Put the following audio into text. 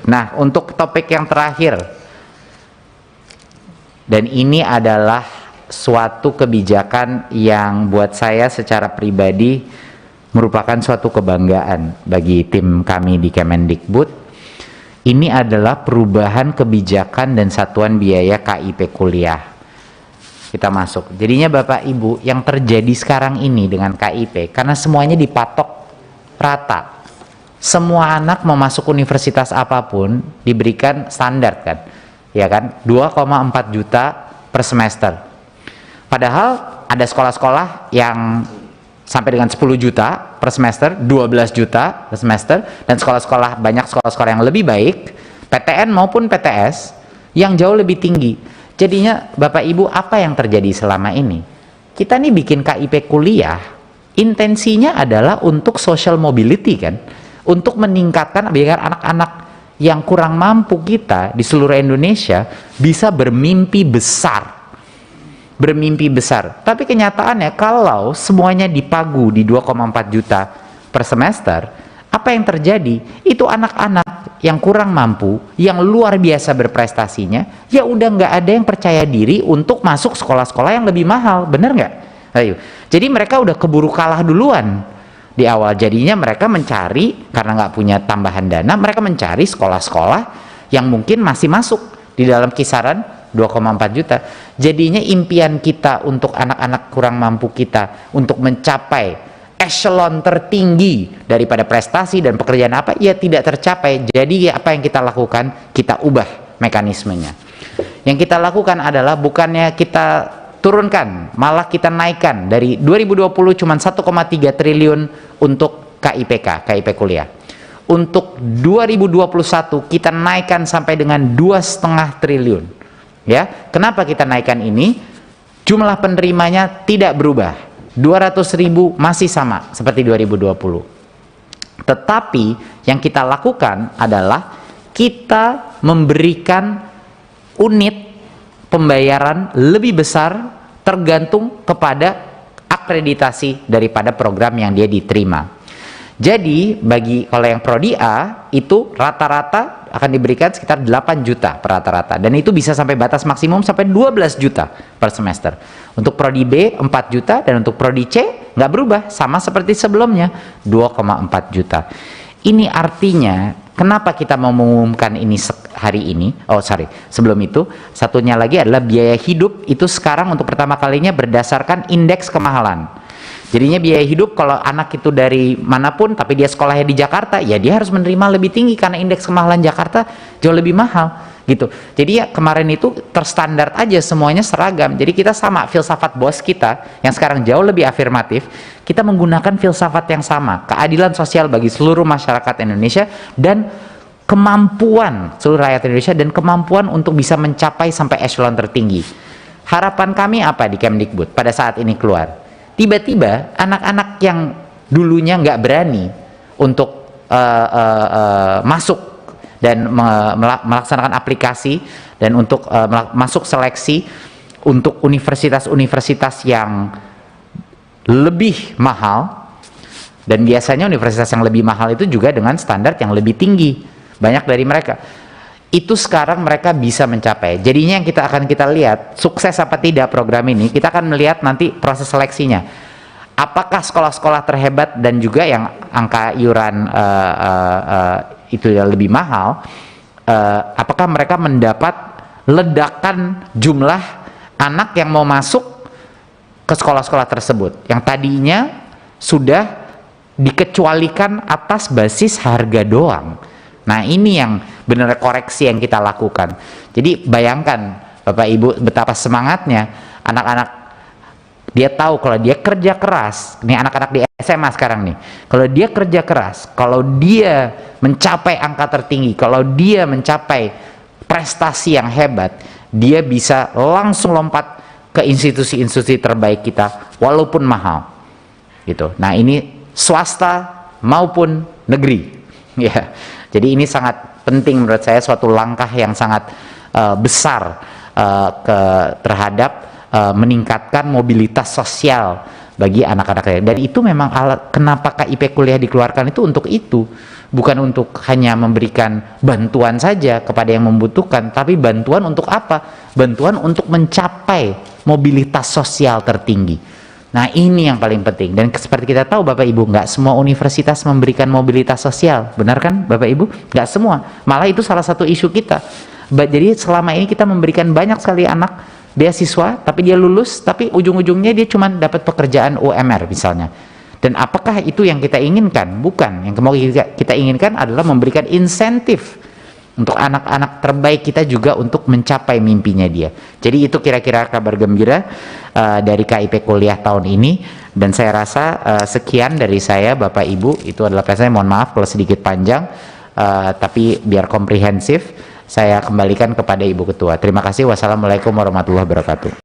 Nah, untuk topik yang terakhir, dan ini adalah suatu kebijakan yang buat saya secara pribadi merupakan suatu kebanggaan bagi tim kami di Kemendikbud. Ini adalah perubahan kebijakan dan satuan biaya KIP kuliah. Kita masuk. Jadinya Bapak Ibu, yang terjadi sekarang ini dengan KIP, karena semuanya dipatok rata. Semua anak mau masuk universitas apapun diberikan standar kan, ya kan, 2,4 juta per semester. Padahal ada sekolah-sekolah yang sampai dengan 10 juta per semester, 12 juta per semester, dan sekolah-sekolah, banyak sekolah-sekolah yang lebih baik, PTN maupun PTS, yang jauh lebih tinggi. Jadinya Bapak Ibu, apa yang terjadi selama ini? Kita nih bikin KIP kuliah, intensinya adalah untuk social mobility kan, untuk meningkatkan biar anak-anak yang kurang mampu kita di seluruh Indonesia bisa bermimpi besar. Bermimpi besar. Tapi kenyataannya kalau semuanya dipagu di 2,4 juta per semester, apa yang terjadi? Itu anak-anak yang kurang mampu, yang luar biasa berprestasinya, ya udah nggak ada yang percaya diri untuk masuk sekolah-sekolah yang lebih mahal, bener nggak? Ayo. Jadi mereka udah keburu kalah duluan di awal. Jadinya mereka mencari, karena nggak punya tambahan dana, mereka mencari sekolah-sekolah yang mungkin masih masuk di dalam kisaran 2,4 juta. Jadinya impian kita untuk anak-anak kurang mampu kita untuk mencapai echelon tertinggi daripada prestasi dan pekerjaan apa, ya tidak tercapai. Jadi apa yang kita lakukan? Kita ubah mekanismenya. Yang kita lakukan adalah bukannya kita turunkan, malah kita naikkan dari 2020 cuma 1,3 triliun untuk KIPK, KIP kuliah. Untuk 2021 kita naikkan sampai dengan 2,5 triliun. Ya, kenapa kita naikkan ini? Jumlah penerimanya tidak berubah, 200.000 masih sama seperti 2020. Tetapi yang kita lakukan adalah kita memberikan unit pembayaran lebih besar tergantung kepada akreditasi daripada program yang dia diterima. Jadi bagi kalau yang Prodi A itu rata-rata akan diberikan sekitar 8 juta per rata-rata, dan itu bisa sampai batas maksimum sampai 12 juta per semester. Untuk Prodi B 4 juta, dan untuk Prodi C nggak berubah, sama seperti sebelumnya 2,4 juta. Ini artinya kenapa kita mau mengumumkan ini hari ini? Sebelum itu, satunya lagi adalah biaya hidup itu sekarang untuk pertama kalinya berdasarkan indeks kemahalan. Jadinya biaya hidup kalau anak itu dari manapun tapi dia sekolahnya di Jakarta, ya dia harus menerima lebih tinggi karena indeks kemahalan Jakarta jauh lebih mahal gitu. Jadi ya kemarin itu terstandar aja, semuanya seragam. Jadi kita sama, filsafat bos kita yang sekarang jauh lebih afirmatif, kita menggunakan filsafat yang sama, keadilan sosial bagi seluruh masyarakat Indonesia dan kemampuan seluruh rakyat Indonesia, dan kemampuan untuk bisa mencapai sampai echelon tertinggi. Harapan kami apa di Kemdikbud pada saat ini keluar? Tiba-tiba anak-anak yang dulunya nggak berani untuk masuk dan melaksanakan aplikasi dan untuk masuk seleksi untuk universitas-universitas yang lebih mahal, dan biasanya universitas yang lebih mahal itu juga dengan standar yang lebih tinggi, banyak dari mereka itu sekarang mereka bisa mencapai. Jadinya yang kita lihat sukses apa tidak program ini, kita akan melihat nanti proses seleksinya. Apakah sekolah-sekolah terhebat dan juga yang angka iuran itu lebih mahal, apakah mereka mendapat ledakan jumlah anak yang mau masuk ke sekolah-sekolah tersebut yang tadinya sudah dikecualikan atas basis harga doang. Nah ini yang benar koreksi yang kita lakukan. Jadi bayangkan Bapak Ibu betapa semangatnya anak-anak, dia tahu kalau dia kerja keras, nih anak-anak di SMA sekarang nih, kalau dia kerja keras, kalau dia mencapai angka tertinggi, kalau dia mencapai prestasi yang hebat, dia bisa langsung lompat ke institusi-institusi terbaik kita walaupun mahal gitu. Nah ini swasta maupun negeri ya. Jadi ini sangat penting menurut saya, suatu langkah yang sangat besar terhadap meningkatkan mobilitas sosial bagi anak-anak. Dan itu memang kenapa KIP kuliah dikeluarkan itu untuk itu, bukan untuk hanya memberikan bantuan saja kepada yang membutuhkan, tapi bantuan untuk apa? Bantuan untuk mencapai mobilitas sosial tertinggi. Nah, ini yang paling penting. Dan seperti kita tahu Bapak Ibu, nggak semua universitas memberikan mobilitas sosial, benar kan Bapak Ibu? Nggak semua, malah itu salah satu isu kita. Jadi selama ini kita memberikan banyak sekali anak beasiswa, tapi dia lulus, tapi ujung-ujungnya dia cuma dapat pekerjaan UMR misalnya. Dan apakah itu yang kita inginkan? Bukan. Yang mau kita inginkan adalah memberikan insentif untuk anak-anak terbaik kita juga untuk mencapai mimpinya dia. Jadi itu kira-kira kabar gembira dari KIP Kuliah tahun ini. Dan saya rasa sekian dari saya Bapak Ibu. Itu adalah saya, mohon maaf kalau sedikit panjang, tapi biar komprehensif saya kembalikan kepada Ibu Ketua. Terima kasih. Wassalamualaikum warahmatullahi wabarakatuh.